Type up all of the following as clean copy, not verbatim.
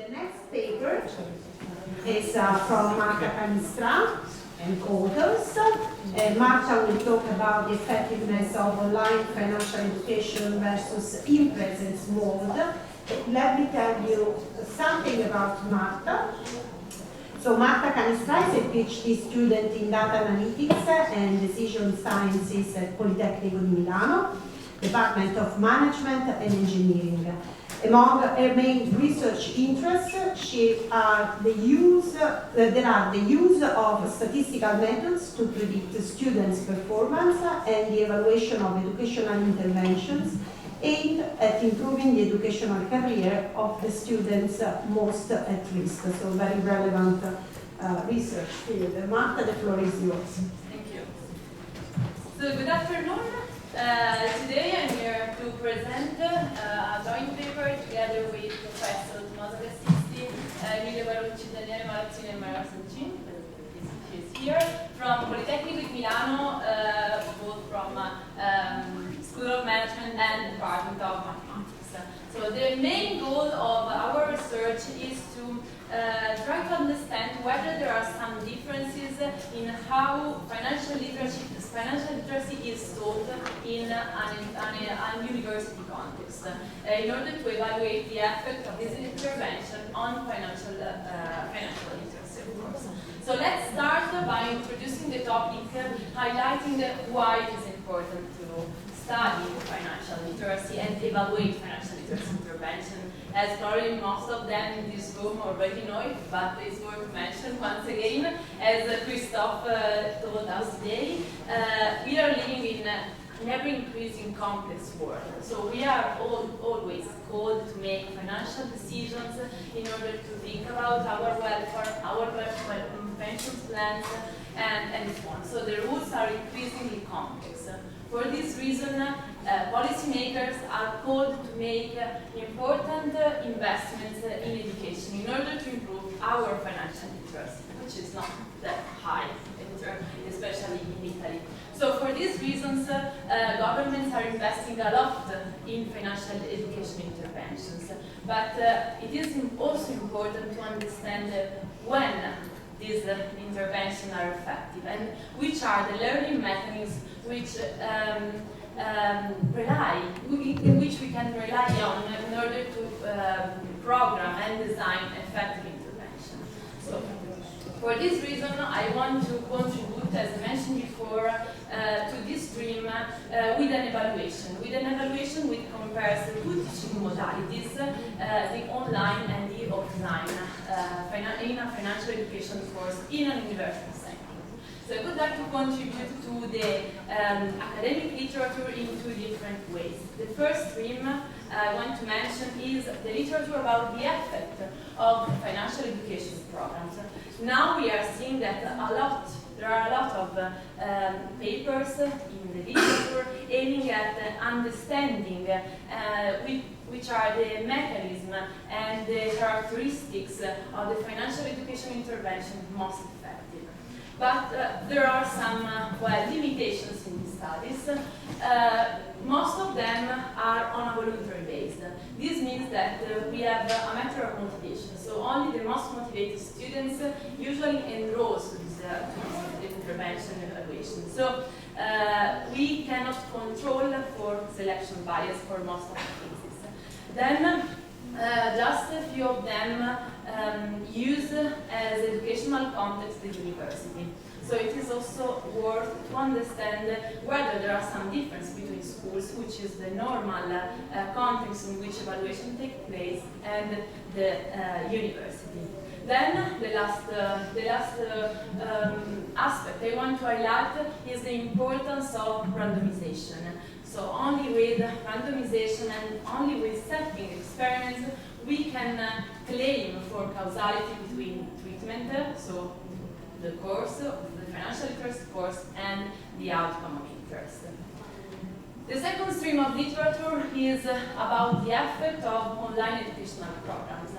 the next paper is from Marta Canistra and co-authors. Marta will talk about the effectiveness of online financial education versus in-presence mode. Let me tell you something about Marta. So Marta Canistra is a PhD student in data analytics and decision sciences at Politecnico di Milano, Department of Management and Engineering. Among her main research interests, there are the use of statistical methods to predict students' performance and the evaluation of educational interventions aimed at improving the educational career of the students most at risk. So very relevant research field. Marta, the floor is yours. Thank you. So good afternoon. Today I'm here to present a joint paper together with Professor Tommaso Cassisti, Emilio Barucci, Daniele Malazzini and Maria Sancin, who is here, from Politecnico di Milano, both from School of Management and Department of Mathematics. So the main goal of our research is to try to understand whether there are some differences in how financial literacy is taught in a university context, in order to evaluate the effect of this intervention on financial literacy, of course. So let's start by introducing the topic, highlighting why it is important to study financial literacy and evaluate financial literacy intervention. As probably most of them in this room already know it, but it's worth to mention once again, as Christophe told us today, we are living in an ever-increasing complex world. So we are always called to make financial decisions in order to think about our welfare, our pension plans, and so on. So the rules are increasingly complex. For this reason, policymakers are called to make important investments in education in order to improve our financial literacy, which is not that high, especially in Italy. So for these reasons, governments are investing a lot in financial education interventions. But it is also important to understand when these interventions are effective and which are the learning mechanisms which in which we can rely on in order to program and design effective intervention. So, for this reason, I want to contribute, as I mentioned before, to this stream with an evaluation which compares the two teaching modalities, the online and the offline, in a financial education course in a university setting. So I would like to contribute to the academic literature in two different ways. The first stream I want to mention is the literature about the effect of financial education programs. Now we are seeing that there are a lot of papers in the literature aiming at understanding which are the mechanisms and the characteristics of the financial education intervention most effective. But there are some limitations in these studies. Most of them are on a voluntary basis. This means that we have a matter of motivation. So only the most motivated students usually enroll to this intervention evaluation. So we cannot control for selection bias for most of the cases. Then just a few of them use as educational context the university. So it is also worth to understand whether there are some differences between schools, which is the normal context in which evaluation takes place, and the university. Then the last aspect I want to highlight is the importance of randomization. So only with randomization and only with setting experiments we can claim for causality between treatment, so the course, the financial literacy course, and the outcome of interest. The second stream of literature is about the effect of online educational programs.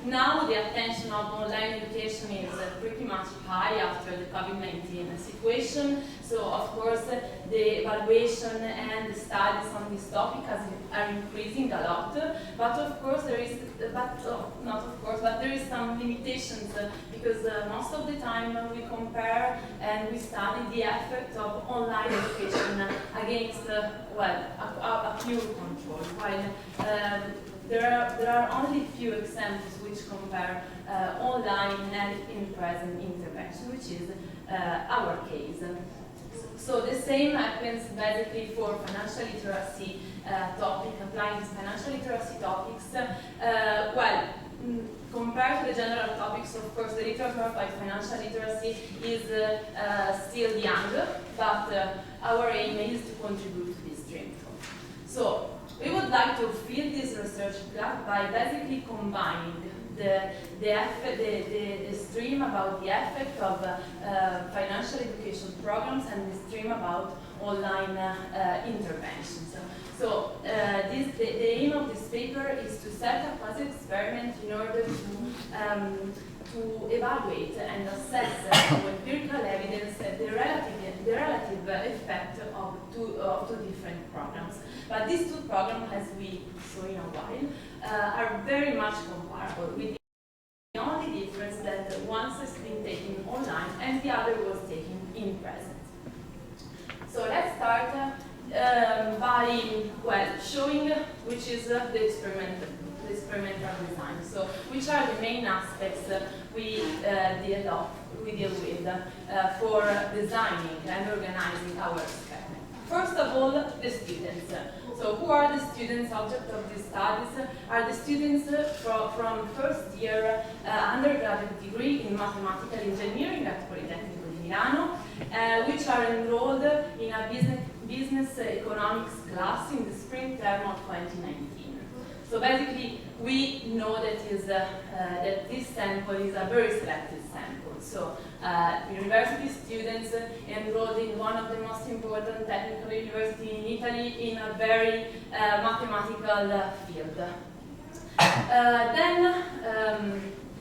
Now the attention of online education is pretty much high after the COVID-19 situation, so of course the evaluation and the studies on this topic are increasing a lot, but of course there is, not of course, but there is some limitations because most of the time we compare and we study the effect of online education against, well, a pure control, while there are only few examples which compare online and in-present intervention, which is our case. So the same happens basically for financial literacy topic, applying financial literacy topics. Well, compared to the general topics, of course, the literature by financial literacy is still young, but our aim is to contribute to this stream. So we would like to fill this research gap by basically combining the stream about the effect of financial education programs and the stream about online interventions. So the aim of this paper is to set up as an experiment in order to evaluate and assess with empirical evidence the relative effect of two different programs. But these two programs, as we saw in a while, are very much comparable, with the only difference that one has been taken online and the other was taken in present. So let's start by, well, showing which is the experimental design. So which are the main aspects we deal with for designing and organizing our experiment. First of all, the students. So who are the students? Object of these studies are the students from first year undergraduate degree in mathematical engineering at Politecnico di Milano, which are enrolled in a business economics class in the spring term of 2019. So basically, we know that this sample is a very selected sample. So university students enrolled in one of the most important technical universities in Italy in a very mathematical field. Then,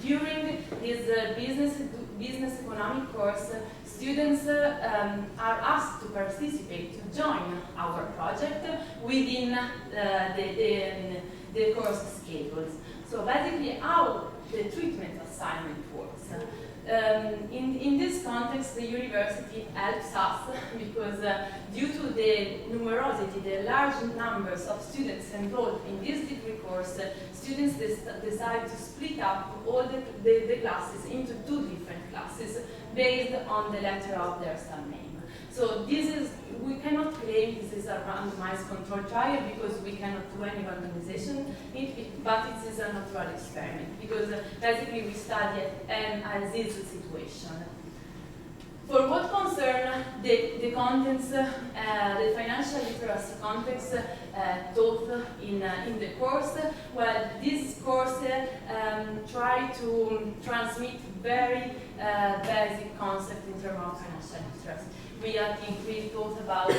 during this business economic course, students are asked to participate, to join our project within the course schedules. So basically, how the treatment assignment works. In this context, the university helps us because due to the numerosity, the large numbers of students enrolled in this degree course, students decide to split up all the classes into two different classes based on the letter of their surname. So we cannot claim this is a randomized control trial because we cannot do any randomization, but it is a natural experiment because basically we study as is the situation. For what concerns the contents, the financial literacy context taught in the course, well, this course try to transmit very basic concepts in terms of financial literacy. We thought about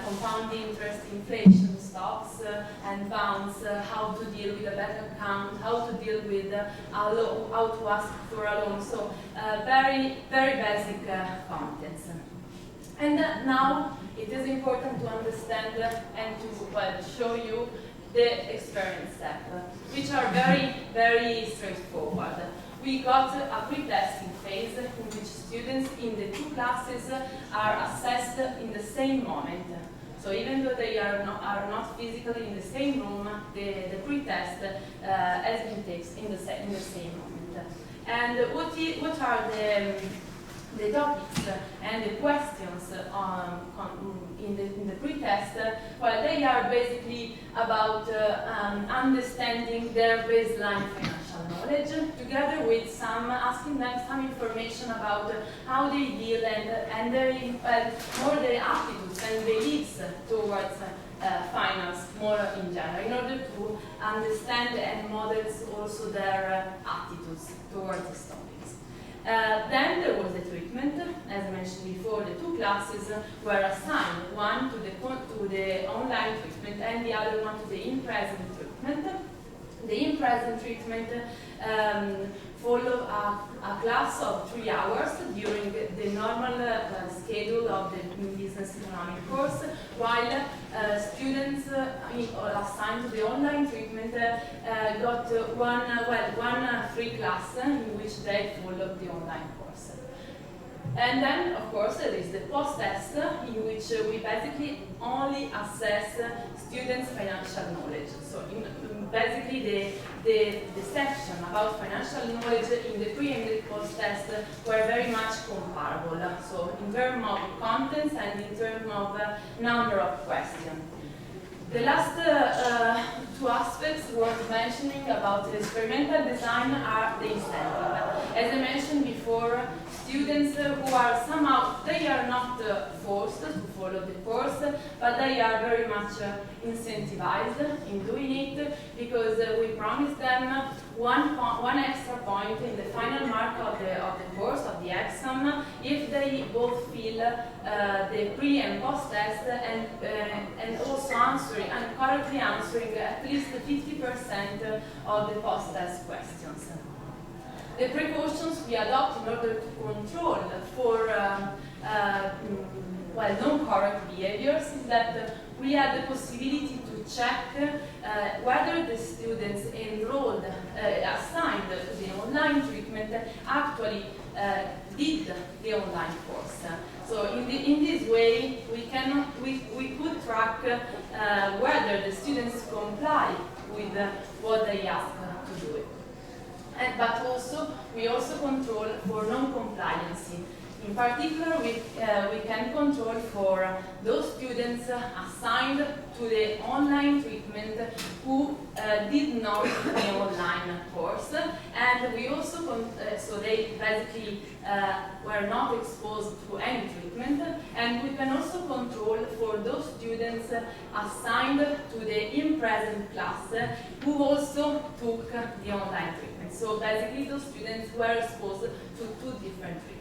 compound interest, inflation, stocks and bonds, how to deal with a bank account, how to deal with a loan, how to ask for a loan. So very, very basic contents. And now it is important to understand and to show you the experiment step, which are very, very straightforward. We got a pre-testing phase in which students in the two classes are assessed in the same moment. So even though they are not physically in the same room, the pre-test has been taken in the same moment. And what are the topics and the questions in the pre-test? Well, they are basically about understanding their baseline financial knowledge, together with asking them some information about how they deal and more their attitudes and beliefs towards finance more in general, in order to understand and model also their attitudes towards these topics. Then there was the treatment. As I mentioned before, the two classes were assigned, one to the online treatment and the other one to the in-present treatment. The in-present treatment follow a class of 3 hours during the normal schedule of the business economic course, while students assigned to the online treatment got one free class in which they followed the online course. And then, of course, there is the post-test, in which we basically only assess students' financial knowledge. So basically the section about financial knowledge in the pre and the post-test were very much comparable. So in terms of contents and in terms of number of questions. The last two aspects worth mentioning about the experimental design are the incentive. As I mentioned before, students who are somehow, they are not forced to follow the course, but they are very much incentivized in doing it, because we promise them one extra point in the final mark of the course, of the exam, if they both fill the pre and post test and also correctly answering at least 50% of the post test questions. The precautions we adopt in order to control for non-correct behaviors is that we have the possibility to check whether the students enrolled, assigned to the online treatment actually did the online course. So in this way, we could track whether the students comply with what they ask to do. But also, we also control for non-compliance. In particular, we can control for those students assigned to the online treatment who did not do the online course, and we also, so they basically were not exposed to any treatment, and we can also control for those students assigned to the in-present class who also took the online treatment. So basically, those students were exposed to 2 different treatments.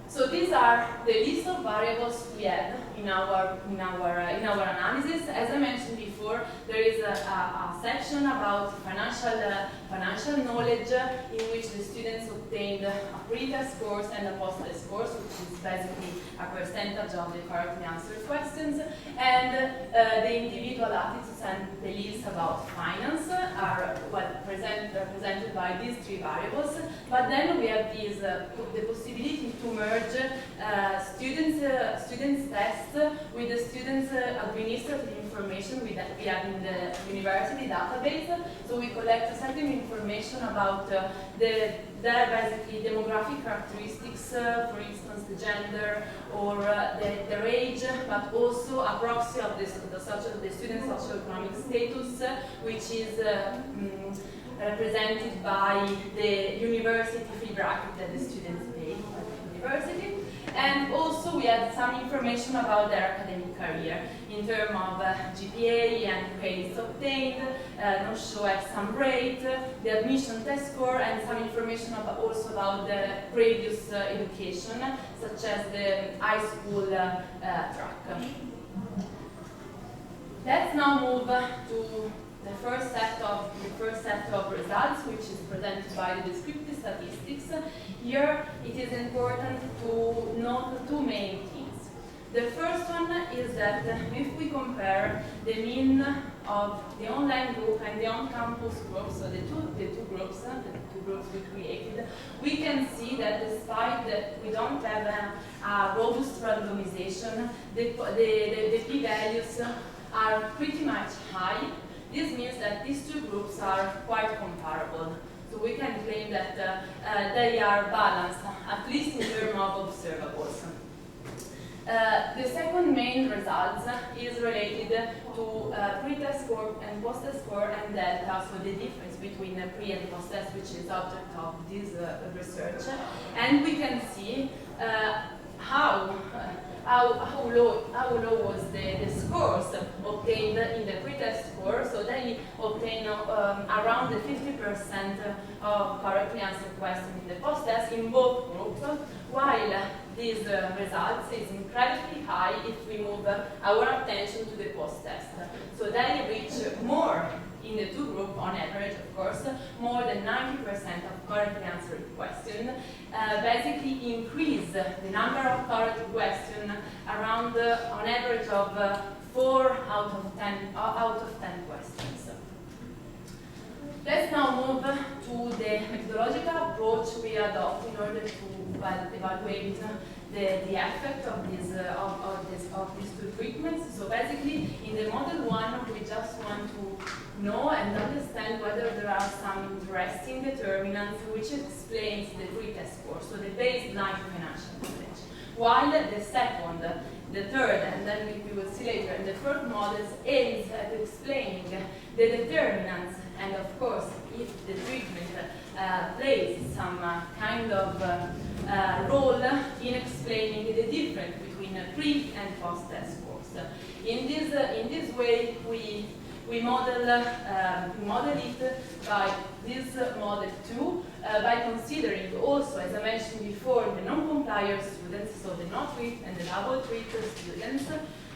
So these are the list of variables we had in our analysis. As I mentioned before, there is a section about financial knowledge in which the students obtained a pre-test course and a post-test course, which is basically a percentage of the correctly answered questions, and the individual attitudes and beliefs about finance are represented by these 3 variables. But then we have the possibility to merge students' tests with the students' administrative information we have in the university database. So we collect certain information about their basically demographic characteristics, for instance, the gender or their age, but also a proxy of the student's socioeconomic status, which is represented by the university fee bracket that the students pay at the university. And also we had some information about their academic career in terms of GPA and grades obtained, no-show exam rate, the admission test score, and some information also about the previous education, such as the high school track. Let's now move to the first set of results, which is presented by the descriptive statistics. Here, it is important to note 2 main things. The first one is that if we compare the mean of the online group and the on-campus group, so the two groups we created, we can see that despite that we don't have a robust randomization, the p-values are pretty much high. This means that these 2 groups are quite comparable. So we can claim that they are balanced, at least in terms of observables. The second main result is related to pre-test score and post-test score and delta, so the difference between pre and post-test, which is object of this research. And we can see how low was the scores obtained in the pre-test score. So they obtained around the 50% of correctly answered questions in the post-test in both groups, while these results is incredibly high if we move our attention to the post-test. So they reach more in in the two groups, on average, of course, more than 90% of correctly answered questions, basically increase the number of correct questions around, on average, of 4 out of 10 questions. Let's now move to the methodological approach we adopt in order to evaluate the effect of these two treatments. So basically, in the model 1, we just want to know and understand whether there are some interesting determinants which explains the pre-test score, so the baseline financial knowledge. While the second, the third, and then we will see later, and the fourth models aims at explaining the determinants, and of course, if the treatment plays some kind of role in explaining the difference between pre and post-test scores. In this way, we model it by this model 2, by considering also, as I mentioned before, the non-complier students, so the not treat and the double treat students.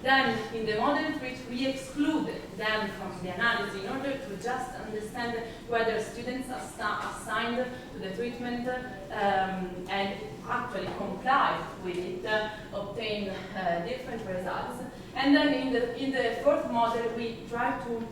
Then, in the model 3, we exclude them from the analysis in order to just understand whether students are assigned to the treatment and actually comply with it, obtain different results. And then in the fourth model, we try to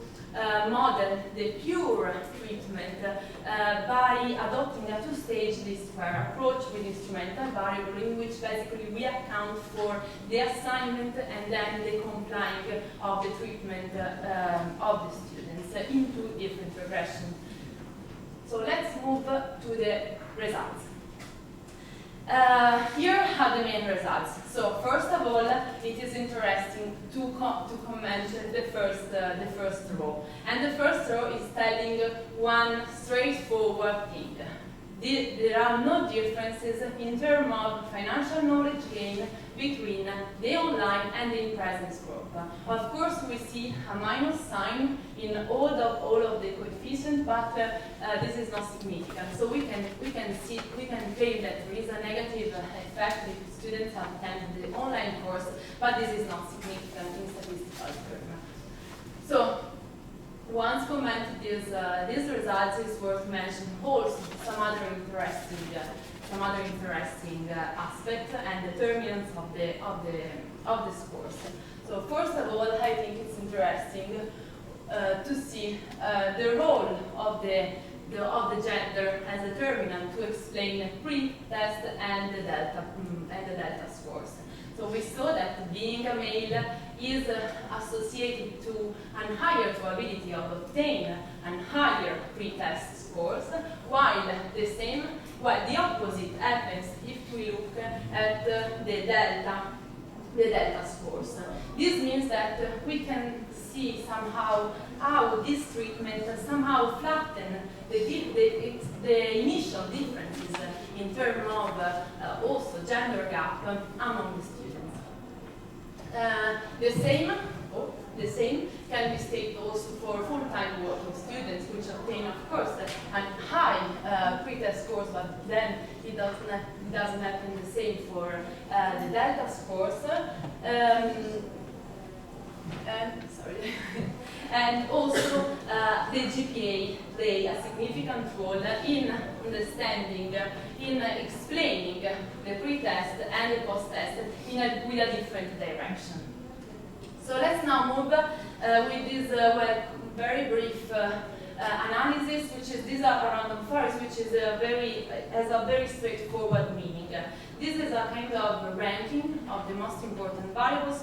model the pure treatment by adopting a two-stage least square approach with instrumental variable, in which basically we account for the assignment and then the complying of the treatment of the students in two different regressions. So let's move to the results. Here are the main results. So first of all, it is interesting to comment the first row. And the first row is telling one straightforward thing. There are no differences in terms of financial knowledge gain between the online and the in-presence group. Of course, we see a minus sign in all of the coefficients, but this is not significant. So we can claim that there is a negative effect if students have attended the online course, but this is not significant in statistical terms. So once commented these results, it's worth mentioning also some other interesting aspects and determinants of the scores. So first of all, I think it's interesting to see the role of the gender as a determinant to explain pre-test and the delta scores. So we saw that being a male is associated to a higher probability of obtaining a higher pre-test scores, while the opposite happens if we look at the delta scores. This means that we can see somehow how this treatment somehow flatten the initial differences in terms of also gender gap among the students. The same can be stated also for full-time working students, which obtain, of course, a high pre-test scores, but then it doesn't happen the same for the delta scores. And also the GPA play a significant role in understanding, in explaining the pre-test and the post-test with a different direction. So let's now move with this very brief analysis, which is these are random forest, which is has a very straightforward meaning. This is a kind of ranking of the most important variables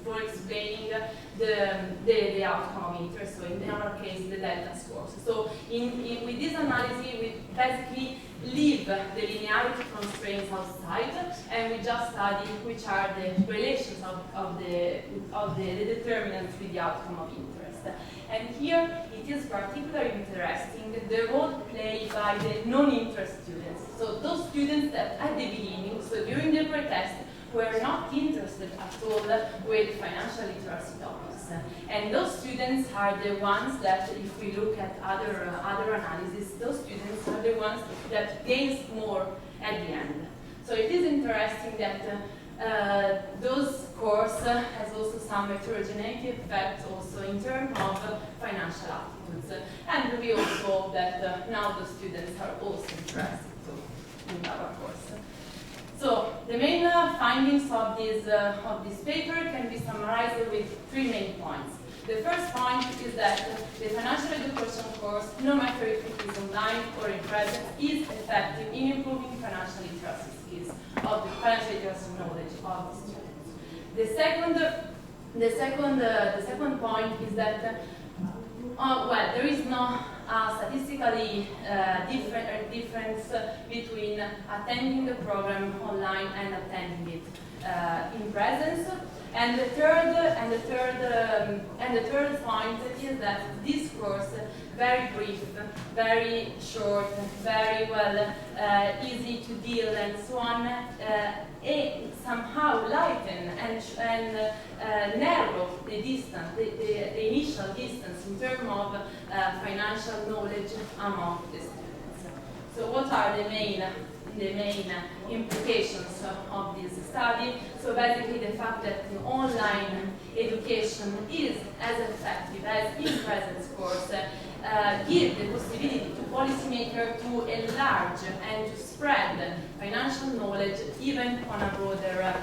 for explaining the outcome of interest. So in our case, the delta scores. So with this analysis, we basically leave the linearity constraints outside, and we just study which are the relations of the determinants with the outcome of interest. And here it is particularly interesting the role played by the non-interest students. So those students that at the beginning, so during the pretest, were not interested at all with financial literacy topics. And those students are the ones that, if we look at other analysis, those students are the ones that gains more at the end. So it is interesting that those course has also some heterogeneity effects also in terms of financial attitudes. And we also hope that now the students are also interested in our course. So the main findings of this paper can be summarized with 3 main points. The first point is that the financial education course, no matter if it is online or in presence, is effective in improving financial literacy skills of the financial literacy knowledge of the students. The second point is that well, there is no statistically difference between attending the program online and attending it in presence. And the third point is that this course, very brief, very short, very well easy to deal and so on, it somehow lighten and narrow the distance, the initial distance in terms of financial knowledge among the students. So what are the main implications of this study? So basically the fact that the online education is as effective as in-presence course give the possibility to policymakers to enlarge and to spread financial knowledge even on a broader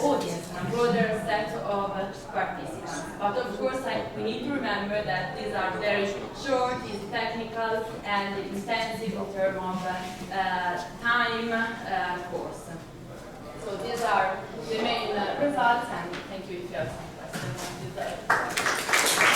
audience, on a broader set of participants. But of course we need to remember that these are very short, is technical and intensive in terms of time course. So these are the main results, and thank you if you have some questions.